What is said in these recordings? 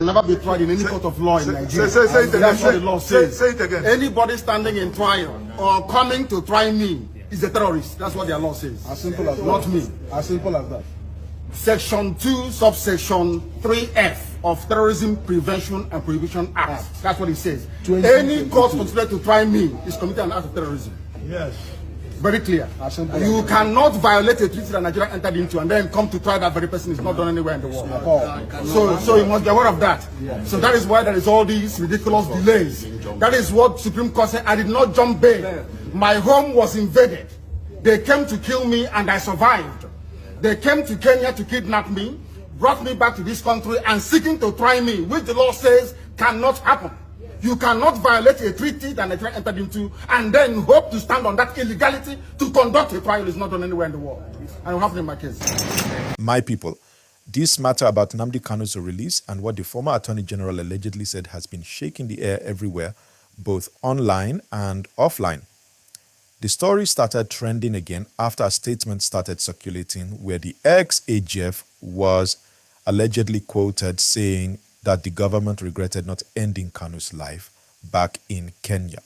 Never be tried in any court of law in Nigeria. Say it again. That's what the law says. Say it again. Anybody standing in trial or coming to try me is a terrorist. That's what their law says. As simple as that. Not me. As simple as that. Section 2, subsection 3F of Terrorism Prevention and Prohibition Act. That's what it says. Any court considered to try me is committing an act of terrorism. Yes. Very clear. You cannot violate a treaty that Nigeria entered into and then come to try that very person. Is not done anywhere in the world. So you must be aware of that. So that is why there is all these ridiculous delays. That is what Supreme Court said. I did not jump bail. My home was invaded. They came to kill me and I survived. They came to Kenya to kidnap me, brought me back to this country and seeking to try me, which the law says cannot happen. You cannot violate a treaty that Nigeria entered into and then hope to stand on that illegality to conduct a trial. Is not done anywhere in the world. I will have it in my case. My people, this matter about Nnamdi Kanu's release and what the former Attorney General allegedly said has been shaking the air everywhere, both online and offline. The story started trending again after a statement started circulating where the ex-AGF was allegedly quoted saying that the government regretted not ending Kanu's life back in Kenya.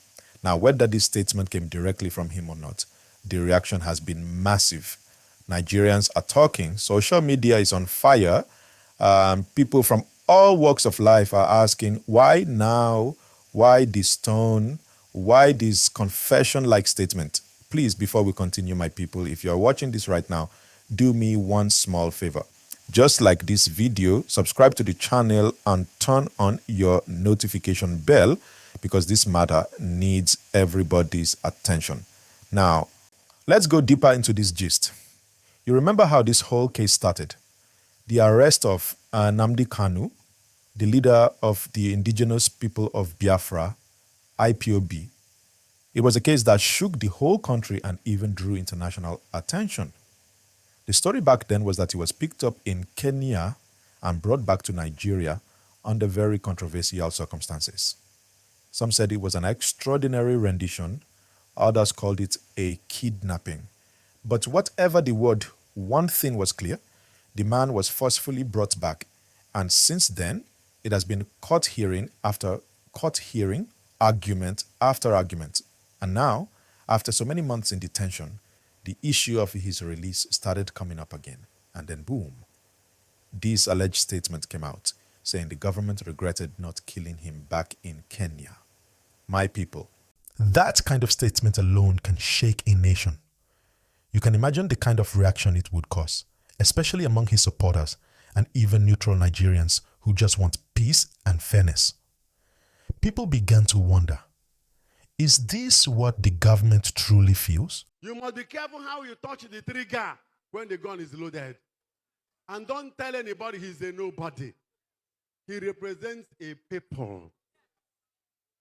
Now, whether this statement came directly from him or not, the reaction has been massive. Nigerians are talking. Social media is on fire. People from all walks of life are asking, why now? Why this tone? Why this confession-like statement? Please, before we continue, my people, if you're watching this right now, do me one small favor. Just like this video, subscribe to the channel and turn on your notification bell because this matter needs everybody's attention. Now, let's go deeper into this gist. You remember how this whole case started? The arrest of Nnamdi Kanu, the leader of the indigenous people of Biafra, ipob. It was a case that shook the whole country and even drew international attention. The story back then was that he was picked up in Kenya and brought back to Nigeria under very controversial circumstances. Some said it was an extraordinary rendition. Others called it a kidnapping. But whatever the word, one thing was clear. The man was forcefully brought back. And since then, it has been court hearing after court hearing, argument after argument. And now, after so many months in detention, the issue of his release started coming up again. And then boom, this alleged statement came out saying the government regretted not killing him back in Kenya. My people, that kind of statement alone can shake a nation. You can imagine the kind of reaction it would cause, especially among his supporters and even neutral Nigerians who just want peace and fairness. People began to wonder, is this what the government truly feels? You must be careful how you touch the trigger when the gun is loaded. And don't tell anybody he's a nobody. He represents a people.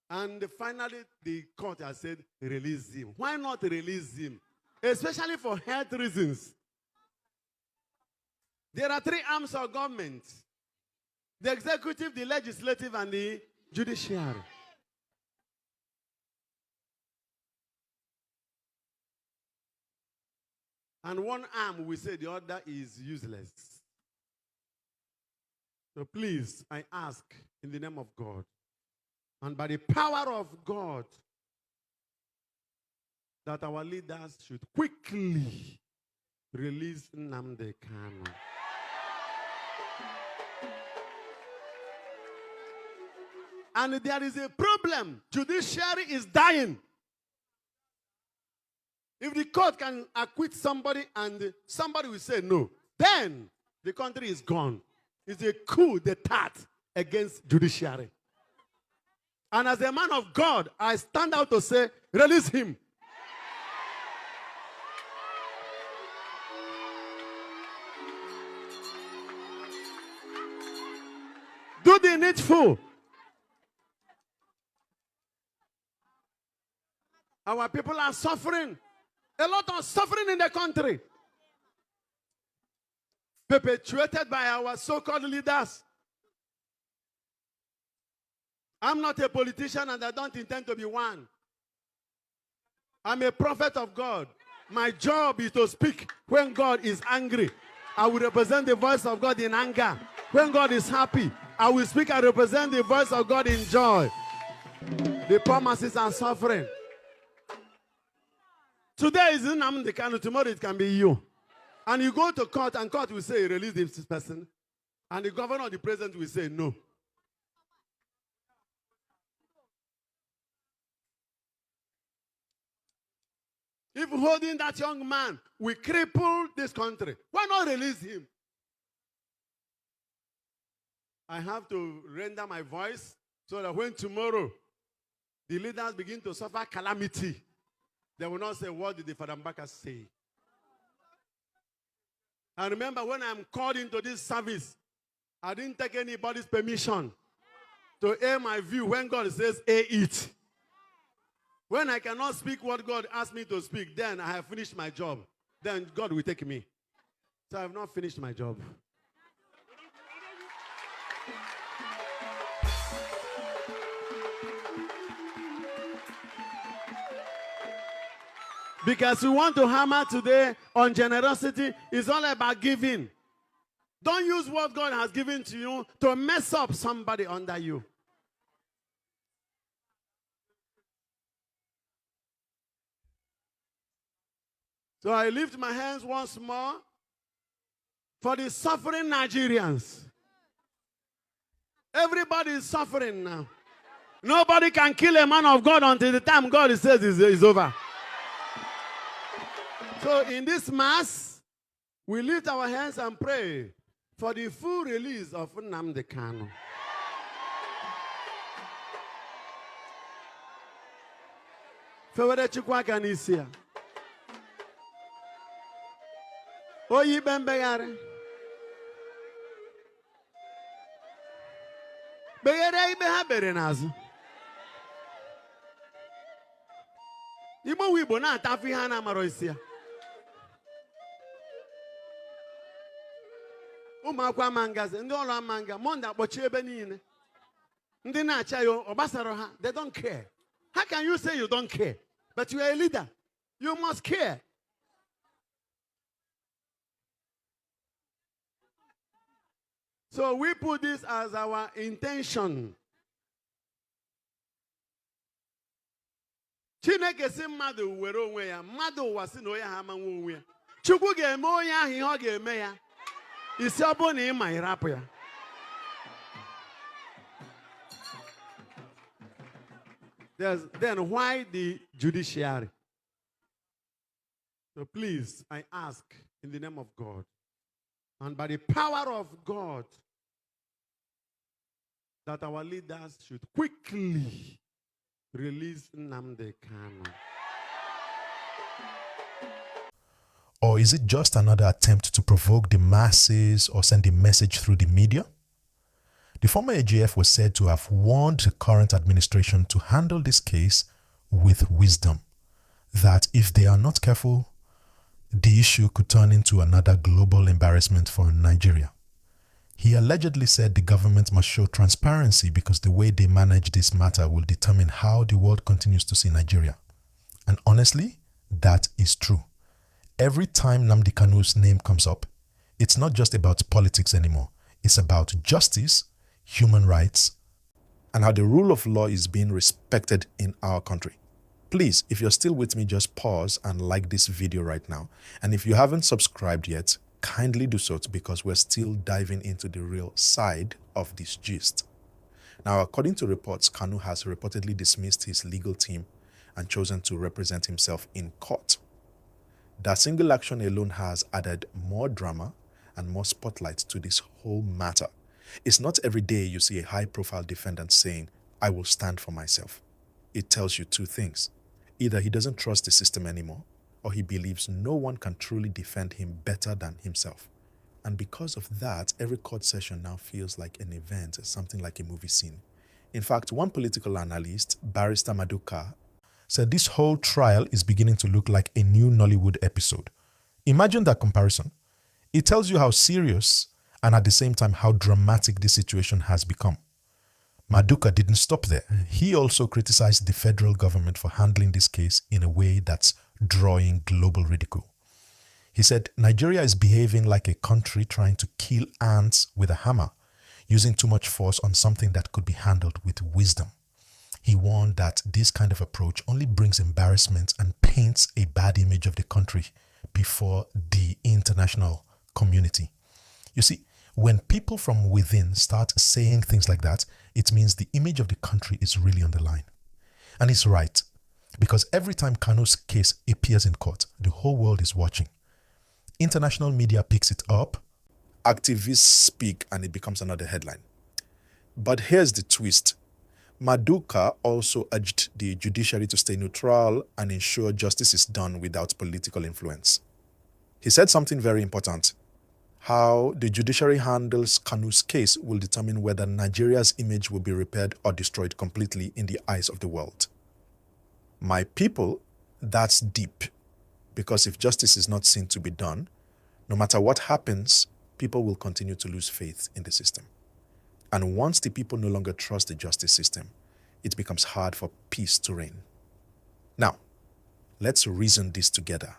And finally, the court has said, release him. Why not release him? Especially for health reasons. There are three arms of government. The executive, the legislative, and the judiciary. And one arm, we say the other is useless. So please, I ask in the name of God, and by the power of God, that our leaders should quickly release Nnamdi Kanu. And there is a problem. Judiciary is dying. If the court can acquit somebody and somebody will say no, then the country is gone. It's a coup d'etat against judiciary. And as a man of God, I stand out to say, release him. Do the needful. Our people are suffering. A lot of suffering in the country. Perpetuated by our so-called leaders. I'm not a politician and I don't intend to be one. I'm a prophet of God. My job is to speak when God is angry. I will represent the voice of God in anger. When God is happy, I will speak and represent the voice of God in joy. The poor masses are suffering. Today is Nnamdi Kanu, tomorrow it can be you. And you go to court and court will say, release this person. And the governor or the president will say, no. If holding that young man will cripple this country, why not release him? I have to render my voice so that when tomorrow the leaders begin to suffer calamity, they will not say, what did the Father Mbaka say? And remember, when I'm called into this service, I didn't take anybody's permission to air my view when God says, air it. When I cannot speak what God asked me to speak, then I have finished my job. Then God will take me. So I have not finished my job. Because we want to hammer today on generosity. It's all about giving. Don't use what God has given to you to mess up somebody under you. So I lift my hands once more for the suffering Nigerians. Everybody is suffering now. Nobody can kill a man of God until the time God says it's over. So in this mass, we lift our hands and pray for the full release of Nnamdi Kanu. Fewere chukwa kanisia. Oyi bembegare. Begere ibe ha bere n'azụ. Igbo wibo na-atafu ihe a na-amaro isi ya. Ụmụakwụkwọ amangazi, ndị ọrụ amanga, Monday akpọchi ebe niile. Ndị na-acha ya ọ gbasara ha, they don't care. How can you say you don't care? But you are a leader. You must care. So we put this as our intention. Chineke si mmadụ were onwe ya, mmadụ ụwa si na onye ha amanwe onwe ya. Chukwu ga-eme onye ahụ ihe ọ ga-eme ya. Isi ọ bụ na ịma ịrapụ ya. Then why the judiciary? So please, I ask in the name of God and by the power of God that our leaders should quickly release Nnamdi Kanu. Or is it just another attempt to provoke the masses or send a message through the media? The former AGF was said to have warned the current administration to handle this case with wisdom, that if they are not careful, the issue could turn into another global embarrassment for Nigeria. He allegedly said the government must show transparency because the way they manage this matter will determine how the world continues to see Nigeria. And honestly, that is true. Every time Nnamdi Kanu's name comes up, it's not just about politics anymore. It's about justice, human rights, and how the rule of law is being respected in our country. Please, if you're still with me, just pause and like this video right now. And if you haven't subscribed yet, kindly do so because we're still diving into the real side of this gist. Now, according to reports, Kanu has reportedly dismissed his legal team and chosen to represent himself in court. That single action alone has added more drama and more spotlight to this whole matter. It's not every day you see a high-profile defendant saying, "I will stand for myself." It tells you two things. Either he doesn't trust the system anymore, or he believes no one can truly defend him better than himself. And because of that, every court session now feels like an event, something like a movie scene. In fact, one political analyst, Barrister Maduka, said this whole trial is beginning to look like a new Nollywood episode. Imagine that comparison. It tells you how serious and at the same time how dramatic this situation has become. Maduka didn't stop there. He also criticized the federal government for handling this case in a way that's drawing global ridicule. He said, Nigeria is behaving like a country trying to kill ants with a hammer. using too much force on something that could be handled with wisdom. He warned that this kind of approach only brings embarrassment and paints a bad image of the country before the international community. You see, when people from within start saying things like that, it means the image of the country is really on the line. And he's right, because every time Kanu's case appears in court, the whole world is watching. International media picks it up. Activists speak and it becomes another headline. But here's the twist. Maduka also urged the judiciary to stay neutral and ensure justice is done without political influence. He said something very important. How the judiciary handles Kanu's case will determine whether Nigeria's image will be repaired or destroyed completely in the eyes of the world. My people, that's deep. Because if justice is not seen to be done, no matter what happens, people will continue to lose faith in the system. And once the people no longer trust the justice system, it becomes hard for peace to reign. Now, let's reason this together.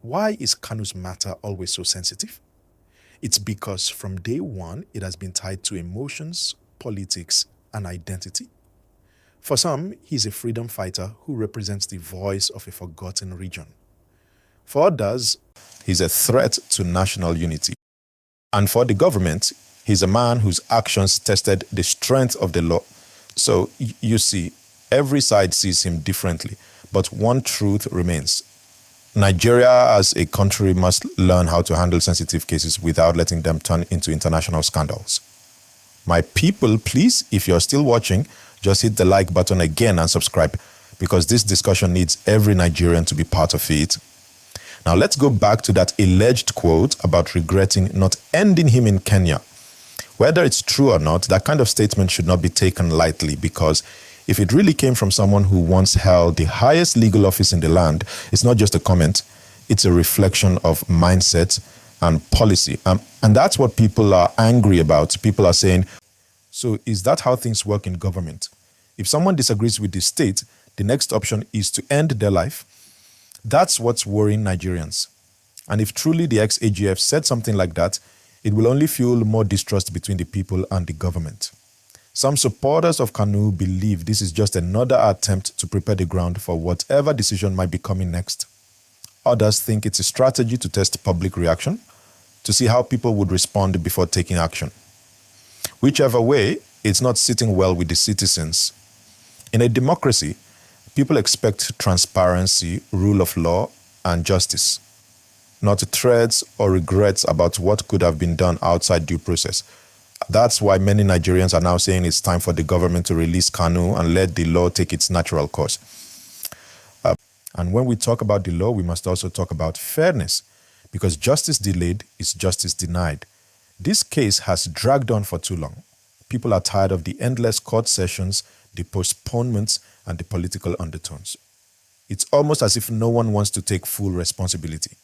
Why is Kanu's matter always so sensitive? It's because from day one, it has been tied to emotions, politics, and identity. For some, he's a freedom fighter who represents the voice of a forgotten region. For others, he's a threat to national unity. And for the government, he's a man whose actions tested the strength of the law. So you see, every side sees him differently, but one truth remains. Nigeria as a country must learn how to handle sensitive cases without letting them turn into international scandals. My people, please, if you're still watching, just hit the like button again and subscribe, because this discussion needs every Nigerian to be part of it. Now let's go back to that alleged quote about regretting not ending him in Kenya. Whether it's true or not, that kind of statement should not be taken lightly, because if it really came from someone who once held the highest legal office in the land, it's not just a comment, it's a reflection of mindset and policy. And that's what people are angry about. People are saying, so is that how things work in government? If someone disagrees with the state, the next option is to end their life. That's what's worrying Nigerians. And if truly the ex-AGF said something like that, it will only fuel more distrust between the people and the government. Some supporters of Kanu believe this is just another attempt to prepare the ground for whatever decision might be coming next. Others think it's a strategy to test public reaction, to see how people would respond before taking action. Whichever way, it's not sitting well with the citizens. In a democracy, people expect transparency, rule of law, and justice, not threats or regrets about what could have been done outside due process. That's why many Nigerians are now saying it's time for the government to release Kanu and let the law take its natural course. And when we talk about the law, we must also talk about fairness, because justice delayed is justice denied. This case has dragged on for too long. People are tired of the endless court sessions, the postponements, and the political undertones. It's almost as if no one wants to take full responsibility.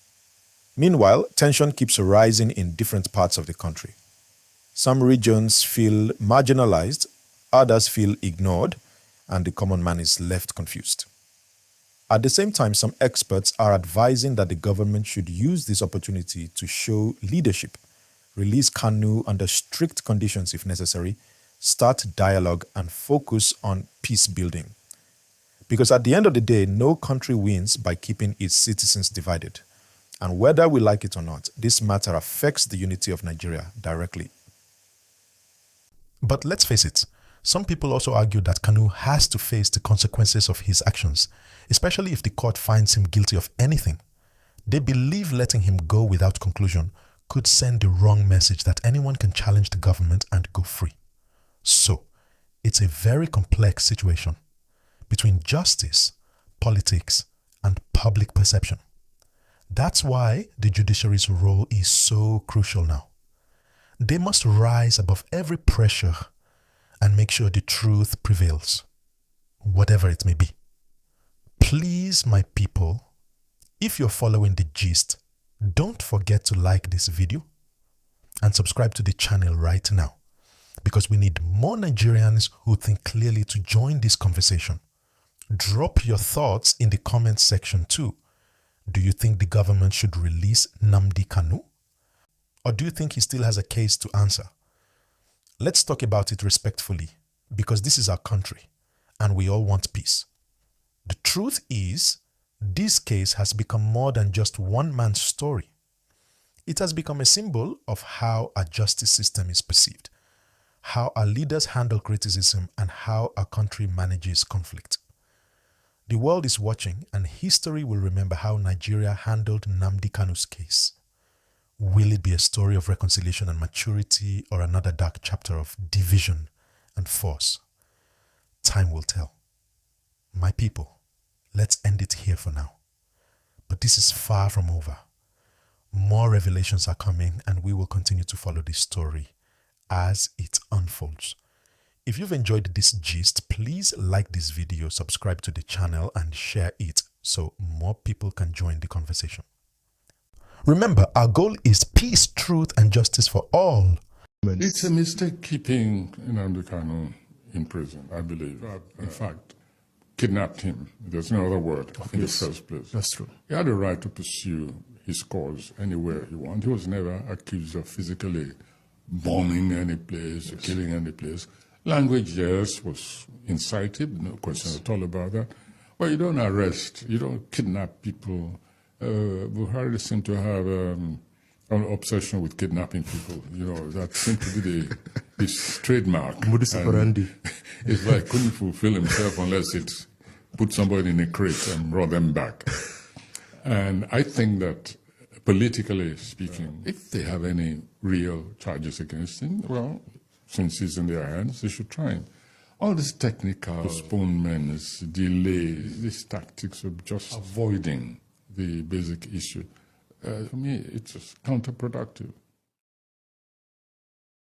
Meanwhile, tension keeps rising in different parts of the country. Some regions feel marginalized, others feel ignored, and the common man is left confused. At the same time, some experts are advising that the government should use this opportunity to show leadership, release Kanu under strict conditions if necessary, start dialogue, and focus on peace building. Because at the end of the day, no country wins by keeping its citizens divided. And whether we like it or not, this matter affects the unity of Nigeria directly. But let's face it, some people also argue that Kanu has to face the consequences of his actions, especially if the court finds him guilty of anything. They believe letting him go without conclusion could send the wrong message that anyone can challenge the government and go free. So, it's a very complex situation between justice, politics, and public perception. That's why the judiciary's role is so crucial now. They must rise above every pressure and make sure the truth prevails, whatever it may be. Please, my people, if you're following the gist, don't forget to like this video and subscribe to the channel right now, because we need more Nigerians who think clearly to join this conversation. Drop your thoughts in the comments section too. Do you think the government should release Nnamdi Kanu? Or do you think he still has a case to answer? Let's talk about it respectfully, because this is our country and we all want peace. The truth is, this case has become more than just one man's story. It has become a symbol of how our justice system is perceived, how our leaders handle criticism, and how our country manages conflict. The world is watching, and history will remember how Nigeria handled Nnamdi Kanu's case. Will it be a story of reconciliation and maturity, or another dark chapter of division and force? Time will tell. My people, let's end it here for now. But this is far from over. More revelations are coming, and we will continue to follow this story as it unfolds. If you've enjoyed this gist, please like this video, subscribe to the channel, and share it so more people can join the conversation. Remember, our goal is peace, truth, and justice for all. It's a mistake keeping Nnamdi Kanu in prison, I believe. In fact, kidnapped him. There's no other word in the first place. That's true. He had a right to pursue his cause anywhere he wanted. He was never accused of physically bombing any place, killing any place. Language, yes, was incited, no question at all about that. But you don't arrest, you don't kidnap people. Buhari seemed to have an obsession with kidnapping people. You know, that seemed to be his trademark. Modus operandi. It's like couldn't fulfill himself unless it put somebody in a crate and brought them back. And I think that, politically speaking, if they have any real charges against him, well, since he's in their hands, they should try him. All these technical postponements, delays, these tactics of just avoiding the basic issue, for me, it's just counterproductive.